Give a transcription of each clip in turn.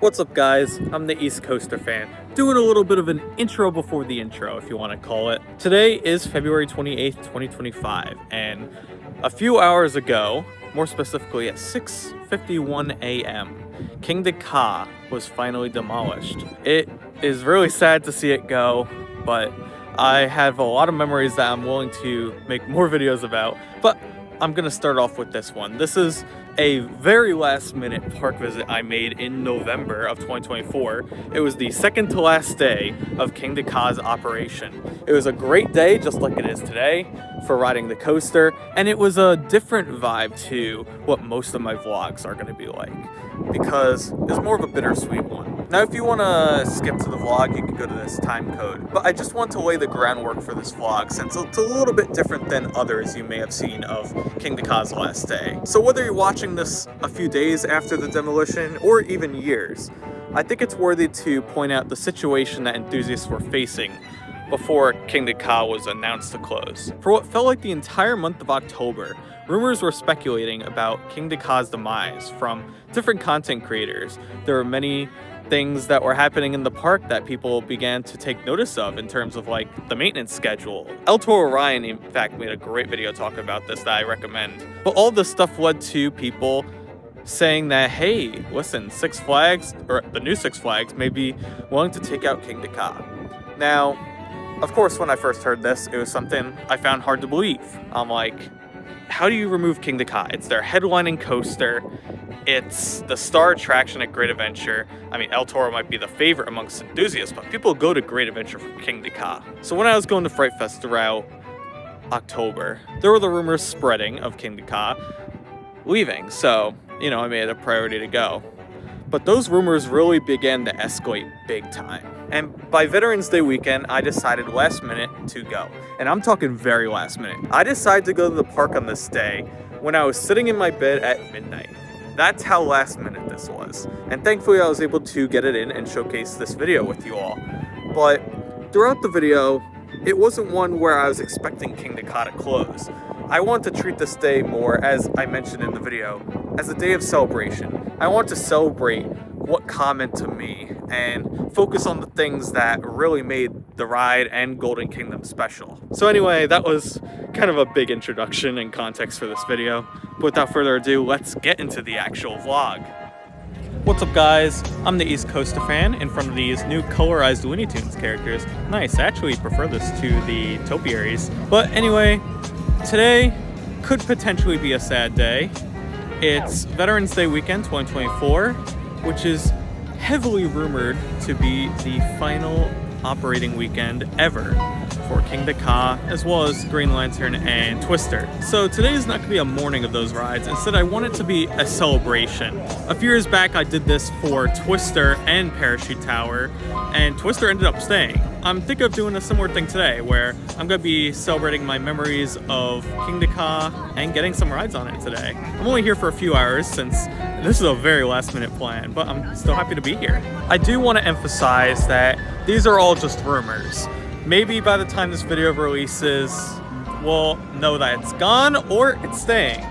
What's up guys, I'm the East Coaster fan, doing a little bit of an intro before the intro if you want to call it. Today is February 28th, 2025, and a few hours ago, more specifically at 6:51 a.m., Kingda Ka was finally demolished. It is really sad to see it go, but I have a lot of memories that I'm willing to make more videos about, but I'm gonna start off with this one. This is a very last minute park visit I made in November of 2024. It was the second to last day of Kingda Ka's operation. It was a great day, just like it is today, for riding the coaster, and it was a different vibe to what most of my vlogs are gonna be like, because it's more of a bittersweet one. Now, if you wanna skip to the vlog, you can go to this time code, but I just want to lay the groundwork for this vlog since it's a little bit different than others you may have seen of Kingda Ka's last day. So whether you're watching this a few days after the demolition or even years, I think it's worthy to point out the situation that enthusiasts were facing before Kingda Ka was announced to close. For what felt like the entire month of October, rumors were speculating about Kingda Ka's demise from different content creators. There were many things that were happening in the park that people began to take notice of in terms of like the maintenance schedule. Toro Ryan, in fact, made a great video talking about this that I recommend. But all this stuff led to people saying that, hey, listen, Six Flags, or the new Six Flags, may be willing to take out Kingda Ka. Now, of course, when I first heard this, it was something I found hard to believe. I'm like, how do you remove Kingda Ka? It's their headlining coaster. It's the star attraction at Great Adventure. I mean, El Toro might be the favorite amongst enthusiasts, but people go to Great Adventure for Kingda Ka. So when I was going to Fright Fest throughout October, there were the rumors spreading of Kingda Ka leaving. So, I made it a priority to go. But those rumors really began to escalate big time. And by Veterans Day weekend, I decided last minute to go. And I'm talking very last minute. I decided to go to the park on this day when I was sitting in my bed at midnight. That's how last minute this was. And thankfully I was able to get it in and showcase this video with you all. But throughout the video, it wasn't one where I was expecting Kingda Ka to close. I want to treat this day more, as I mentioned in the video, as a day of celebration. I want to celebrate what Ka meant to me and focus on the things that really made the ride and Golden Kingdom special. So anyway, that was kind of a big introduction and context for this video. But without further ado, let's get into the actual vlog. What's up guys, I'm the East Coaster fan in front of these new colorized Looney Tunes characters. Nice, I actually prefer this to the topiaries. But anyway, today could potentially be a sad day. It's Veterans Day weekend 2024, which is heavily rumored to be the final operating weekend ever for Kingda Ka, as well as Green Lantern and Twister. So today is not going to be a morning of those rides. Instead, I want it to be a celebration. A few years back, I did this for Twister and Parachute Tower, and Twister ended up staying. I'm thinking of doing a similar thing today, where I'm going to be celebrating my memories of Kingda Ka and getting some rides on it today. I'm only here for a few hours since this is a very last minute plan, but I'm still happy to be here. I do want to emphasize that these are all just rumors. Maybe by the time this video releases, we'll know that it's gone or it's staying.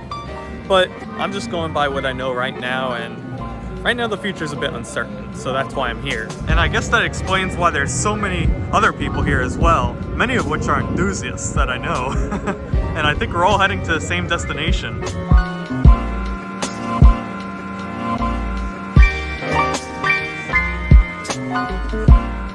But I'm just going by what I know right now, and right now the future's a bit uncertain, so that's why I'm here. And I guess that explains why there's so many other people here as well, many of which are enthusiasts that I know. And I think we're all heading to the same destination.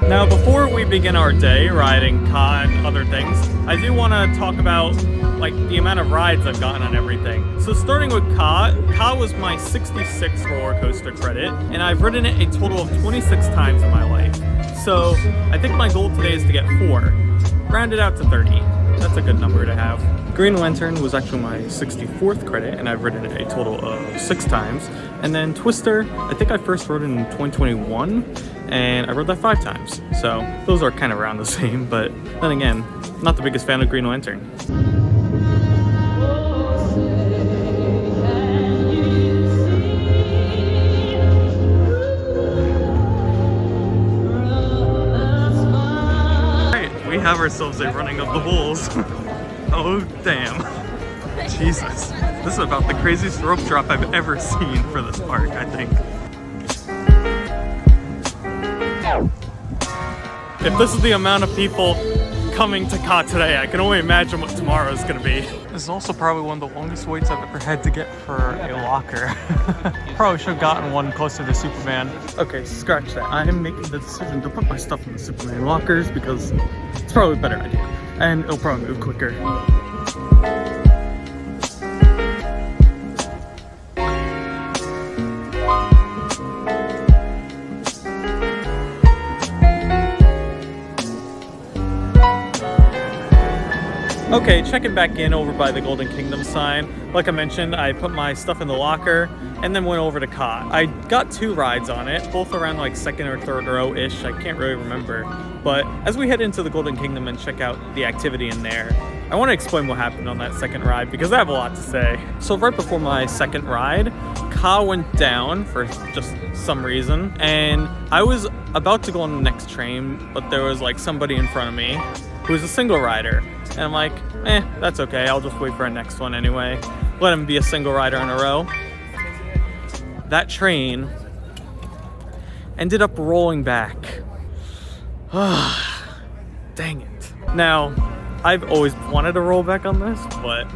Now, before we begin our day riding Ka and other things, I do want to talk about the amount of rides I've gotten on everything. So starting with Ka was my 66th roller coaster credit, and I've ridden it a total of 26 times in my life. So I think my goal today is to get 4, rounded out to 30. That's a good number to have. Green Lantern was actually my 64th credit, and I've ridden it a total of 6 times. And then Twister, I think I first rode it in 2021, and I rode that 5 times. So those are kind of around the same, but then again, not the biggest fan of Green Lantern. Alright, we have ourselves a running of the bulls. Oh damn. Jesus. This is about the craziest rope drop I've ever seen for this park, I think. If this is the amount of people coming to Ka today, I can only imagine what tomorrow is going to be. This is also probably one of the longest waits I've ever had to get for a locker. Probably should have gotten one closer to Superman. Okay, scratch that. I am making the decision to put my stuff in the Superman lockers because it's probably a better idea. And it'll probably move quicker. Okay, checking back in over by the Golden Kingdom sign. Like I mentioned, I put my stuff in the locker and then went over to Ka. I got 2 rides on it, both around like 2nd or 3rd row-ish. I can't really remember. But as we head into the Golden Kingdom and check out the activity in there, I want to explain what happened on that 2nd ride because I have a lot to say. So right before my 2nd ride, Ka went down for just some reason, and I was about to go on the next train, but there was like somebody in front of me who was a single rider. And I'm like, that's okay. I'll just wait for a next one anyway. Let him be a single rider in a row. That train ended up rolling back. Dang it. Now, I've always wanted to roll back on this, but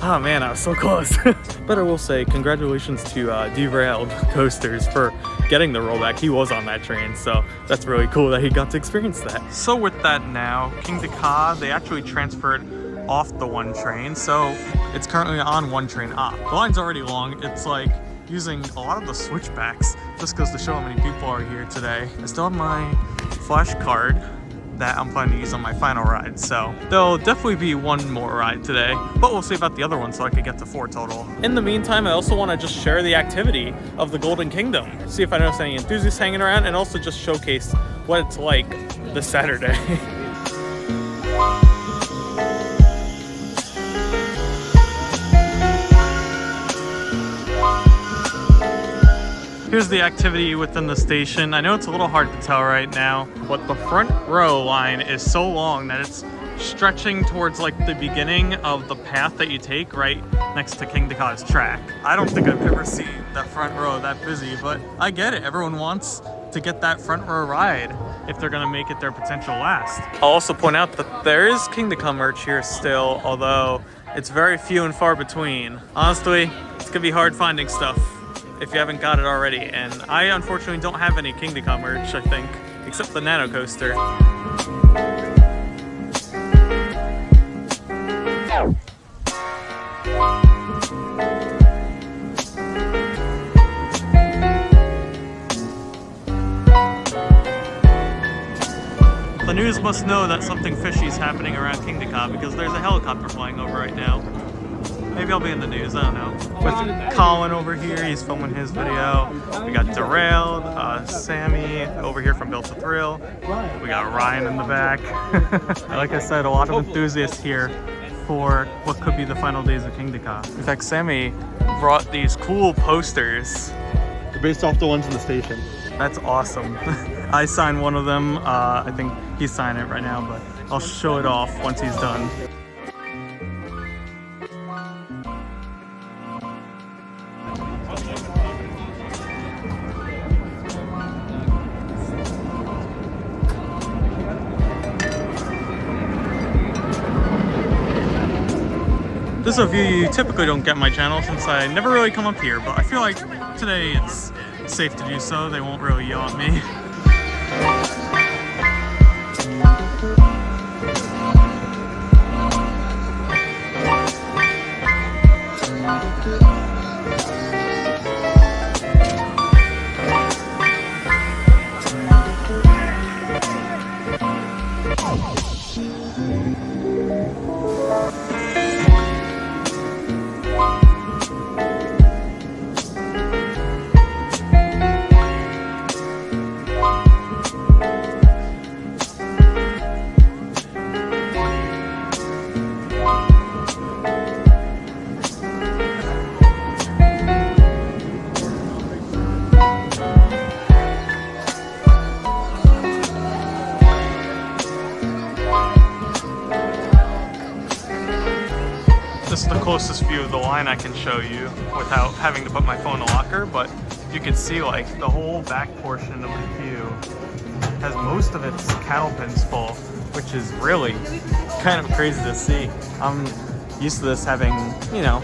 oh man, I was so close. But I will say congratulations to Derailed Coasters for getting the rollback. He was on that train, so that's really cool that he got to experience that. So with that now, Kingda Ka, they actually transferred off the 1 train, so it's currently on 1 train up. The line's already long. It's like using a lot of the switchbacks just goes to show how many people are here today. I still have my flash card that I'm planning to use on my final ride, so there'll definitely be 1 more ride today, but we'll save out the other one so I could get to 4 total. In the meantime, I also want to just share the activity of the Golden Kingdom, see if I notice any enthusiasts hanging around, and also just showcase what it's like this Saturday. Here's the activity within the station. I know it's a little hard to tell right now, but the front row line is so long that it's stretching towards like the beginning of the path that you take right next to Kingda Ka's track. I don't think I've ever seen that front row that busy, but I get it. Everyone wants to get that front row ride if they're gonna make it their potential last. I'll also point out that there is Kingda Ka merch here still, although it's very few and far between. Honestly, it's gonna be hard finding stuff if you haven't got it already, and I unfortunately don't have any Kingda Ka merch, I think, except the Nano Coaster. The news must know that something fishy is happening around Kingda Ka because there's a helicopter flying over right now. Maybe I'll be in the news, I don't know. With Colin over here, he's filming his video. We got Derailed, Sammy over here from Built to Thrill. We got Ryan in the back. Like I said, a lot of enthusiasts here for what could be the final days of Kingda Ka. In fact, Sammy brought these cool posters. They're based off the ones in the station. That's awesome. I signed one of them. I think he's signing it right now, but I'll show it off once he's done. This is a view you typically don't get on my channel since I never really come up here, but I feel like today it's safe to do so. They won't really yell at me. This is the closest view of the line I can show you without having to put my phone in a locker, but you can see like the whole back portion of the queue has most of its cattle pens full, which is really kind of crazy to see. I'm used to this having, you know,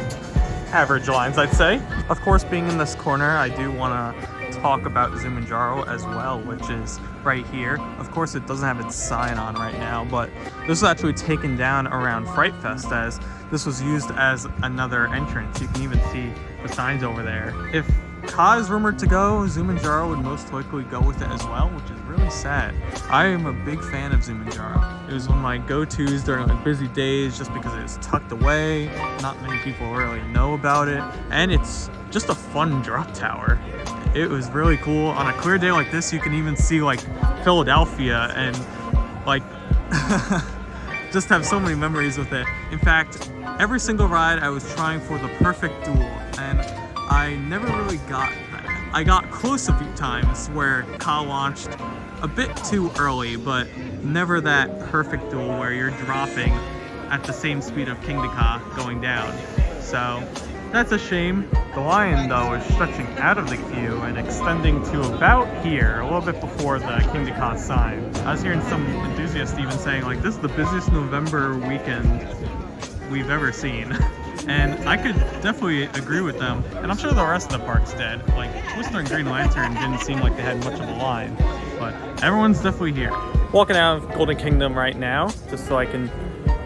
average lines, I'd say. Of course, being in this corner, I do want to talk about Zumanjaro as well, which is right here. Of course, it doesn't have its sign on right now, but this was actually taken down around Fright Fest, as this was used as another entrance. You can even see the signs over there. If Ka is rumored to go, Zumanjaro would most likely go with it as well, which is really sad. I am a big fan of Zumanjaro. It was one of my go-tos during like busy days just because it is tucked away. Not many people really know about it, and it's just a fun drop tower. It was really cool. On a clear day like this, you can even see like Philadelphia and like just have so many memories with it. In fact, every single ride I was trying for the perfect duel, and I never really got that. I got close a few times where Ka launched a bit too early, but never that perfect duel where you're dropping at the same speed of Kingda Ka going down. So that's a shame. The line though is stretching out of the queue and extending to about here, a little bit before the Kingda Ka sign. I was hearing some enthusiasts even saying like, this is the busiest November weekend we've ever seen. And I could definitely agree with them. And I'm sure the rest of the park's dead. Like, Twister and Green Lantern didn't seem like they had much of a line, but everyone's definitely here. Walking out of Golden Kingdom right now, just so I can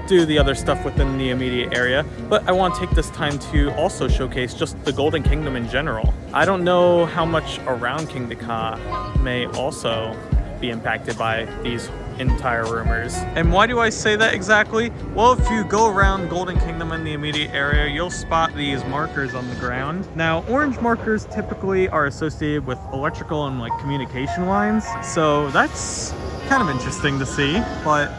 do the other stuff within the immediate area. But I want to take this time to also showcase just the Golden Kingdom in general. I don't know how much around Kingda Ka may also be impacted by these entire rumors. And why do I say that exactly? Well, if you go around Golden Kingdom in the immediate area, you'll spot these markers on the ground. Now, orange markers typically are associated with electrical and like communication lines, so that's kind of interesting to see. But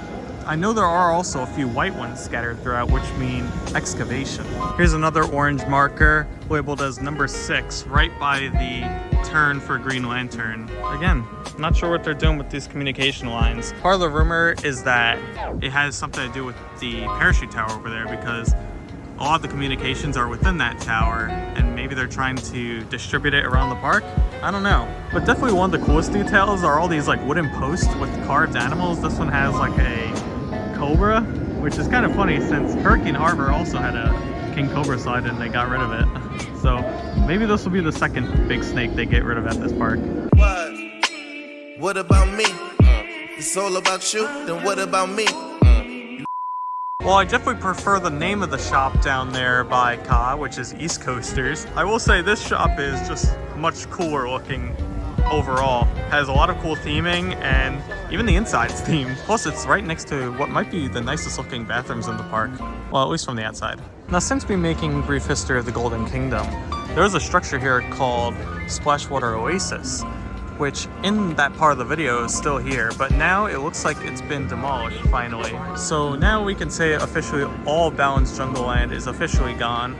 I know there are also a few white ones scattered throughout, which mean excavation. Here's another orange marker labeled as number 6, right by the turn for Green Lantern. Again, not sure what they're doing with these communication lines. Part of the rumor is that it has something to do with the parachute tower over there, because a lot of the communications are within that tower, and maybe they're trying to distribute it around the park. I don't know. But definitely one of the coolest details are all these like wooden posts with carved animals. This one has like a cobra, which is kind of funny since Hurricane Harbor also had a King Cobra slide and they got rid of it. So maybe this will be the second big snake they get rid of at this park. What about me? It's all about you, then what about me? Well, I definitely prefer the name of the shop down there by Ka, which is East Coasters. I will say this shop is just much cooler looking overall. Has a lot of cool theming, and even the inside's themed. Plus, it's right next to what might be the nicest looking bathrooms in the park. Well, at least from the outside. Now, since we're making brief history of the Golden Kingdom, there's a structure here called Splashwater Oasis, which in that part of the video is still here, but now it looks like it's been demolished finally. So now we can say officially all Balin's Jungle Land is officially gone,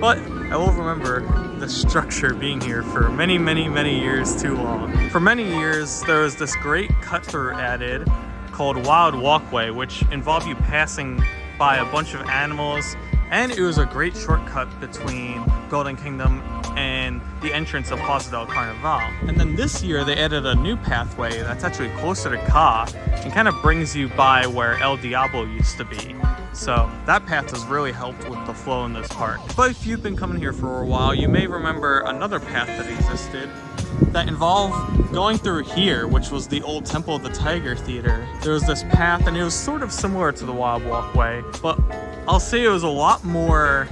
but I will remember the structure being here for many, many, many years too long. For many years, there was this great cut-through added called Wild Walkway, which involved you passing by a bunch of animals, and it was a great shortcut between Golden Kingdom and the entrance of Plaza del Carnaval. And then this year they added a new pathway that's actually closer to Ka and kind of brings you by where El Diablo used to be. So that path has really helped with the flow in this park. But if you've been coming here for a while, you may remember another path that existed that involved going through here, which was the old Temple of the Tiger Theater. There was this path, and it was sort of similar to the Wild Walkway, but I'll say it was a lot more,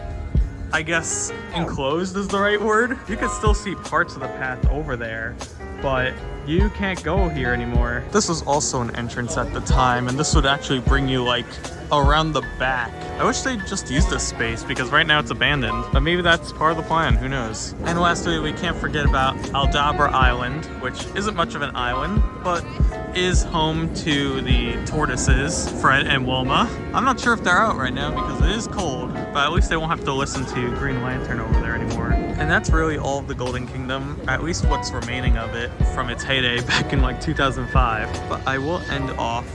I guess, enclosed is the right word. You could still see parts of the path over there, but you can't go here anymore. This was also an entrance at the time, and this would actually bring you like around the back. I wish they'd just use this space because right now it's abandoned, but maybe that's part of the plan, who knows. And lastly, we can't forget about Aldabra Island, which isn't much of an island, but is home to the tortoises, Fred and Wilma. I'm not sure if they're out right now because it is cold, but at least they won't have to listen to Green Lantern over there anymore. And that's really all of the Golden Kingdom, at least what's remaining of it from its heyday back in like 2005. But I will end off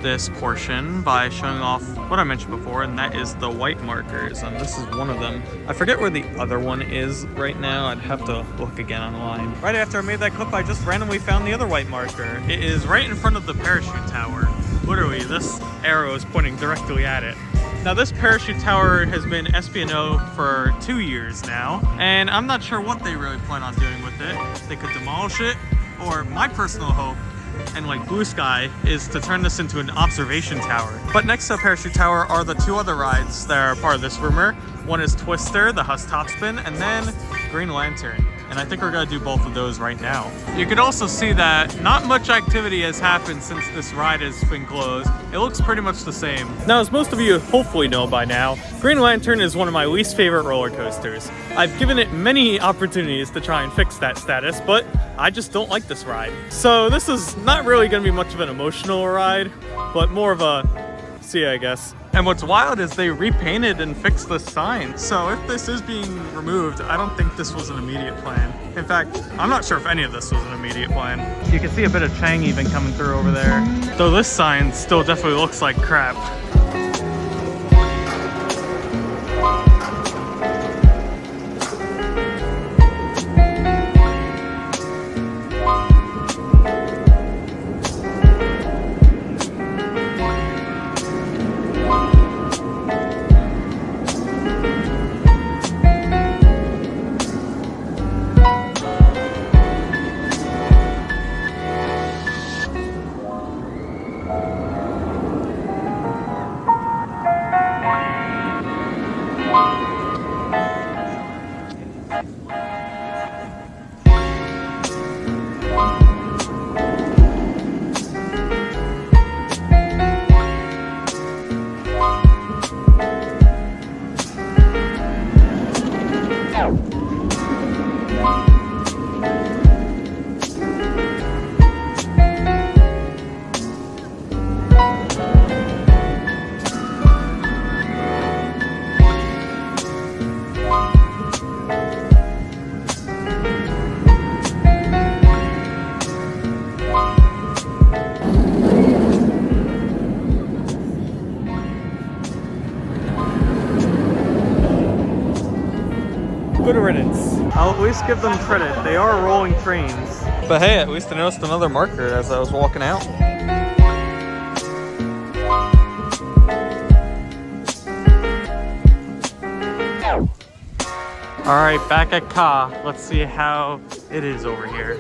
this portion by showing off what I mentioned before, and that is the white markers, and this is one of them. I forget where the other one is right now. I'd have to look again online. Right after I made that clip, I just randomly found the other white marker. It is right in front of the parachute tower. Literally, this arrow is pointing directly at it. Now, this parachute tower has been SPNO for 2 years now, and I'm not sure what they really plan on doing with it. They could demolish it, or my personal hope, and like blue sky, is to turn this into an observation tower. But next to parachute tower are the 2 other rides that are part of this rumor. One is Twister, the Huss Top Spin, and then Green Lantern. And I think we're gonna do both of those right now. You can also see that not much activity has happened since this ride has been closed. It looks pretty much the same. Now, as most of you hopefully know by now, Green Lantern is one of my least favorite roller coasters. I've given it many opportunities to try and fix that status, but I just don't like this ride. So this is not really gonna be much of an emotional ride, but more of a see, I guess. And what's wild is they repainted and fixed the sign. So if this is being removed, I don't think this was an immediate plan. In fact, I'm not sure if any of this was an immediate plan. You can see a bit of Chang even coming through over there. Though this sign still definitely looks like crap. Good riddance. I'll at least give them credit. They are rolling trains. But hey, at least I noticed another marker as I was walking out. Alright, back at Ka. Let's see how it is over here.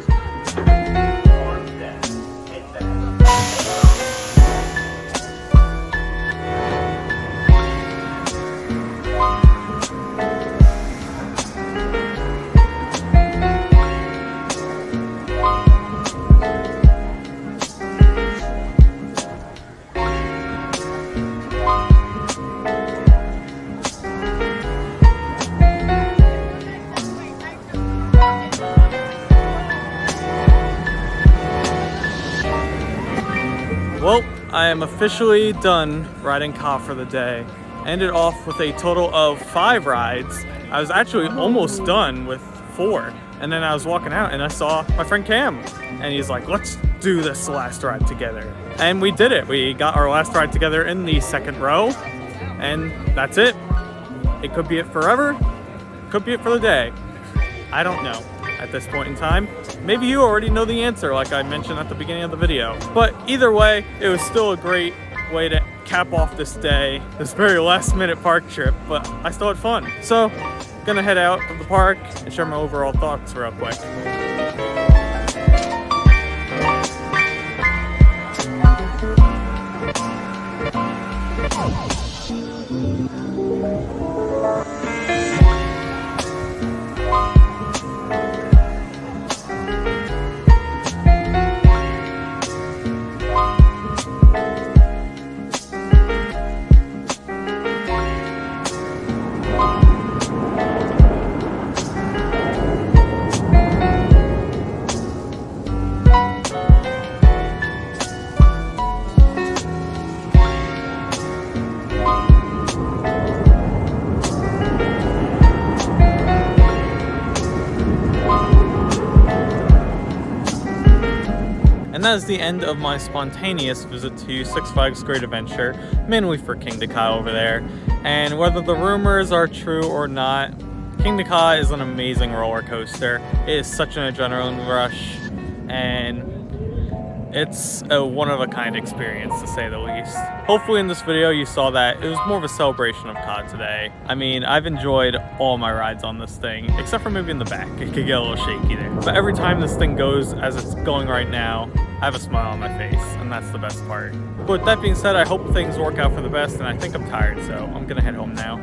Well, I am officially done riding Ka for the day. Ended off with a total of 5 rides. I was actually almost done with 4. And then I was walking out and I saw my friend Cam. And he's like, let's do this last ride together. And we did it. We got our last ride together in the 2nd row. And that's it. It could be it forever. Could be it for the day. I don't know at this point in time. Maybe you already know the answer like I mentioned at the beginning of the video. But either way, it was still a great way to cap off this day, this very last minute park trip, but I still had fun. So, gonna head out of the park and share my overall thoughts real quick. And that is the end of my spontaneous visit to Six Flags Great Adventure, mainly for Kingda Ka over there. And whether the rumors are true or not, Kingda Ka is an amazing roller coaster. It is such an adrenaline rush, and it's a one-of-a-kind experience, to say the least. Hopefully in this video you saw that it was more of a celebration of COD today. I mean, I've enjoyed all my rides on this thing, except for maybe in the back. It could get a little shaky there. But every time this thing goes as it's going right now, I have a smile on my face, and that's the best part. But with that being said, I hope things work out for the best, and I think I'm tired, so I'm gonna head home now.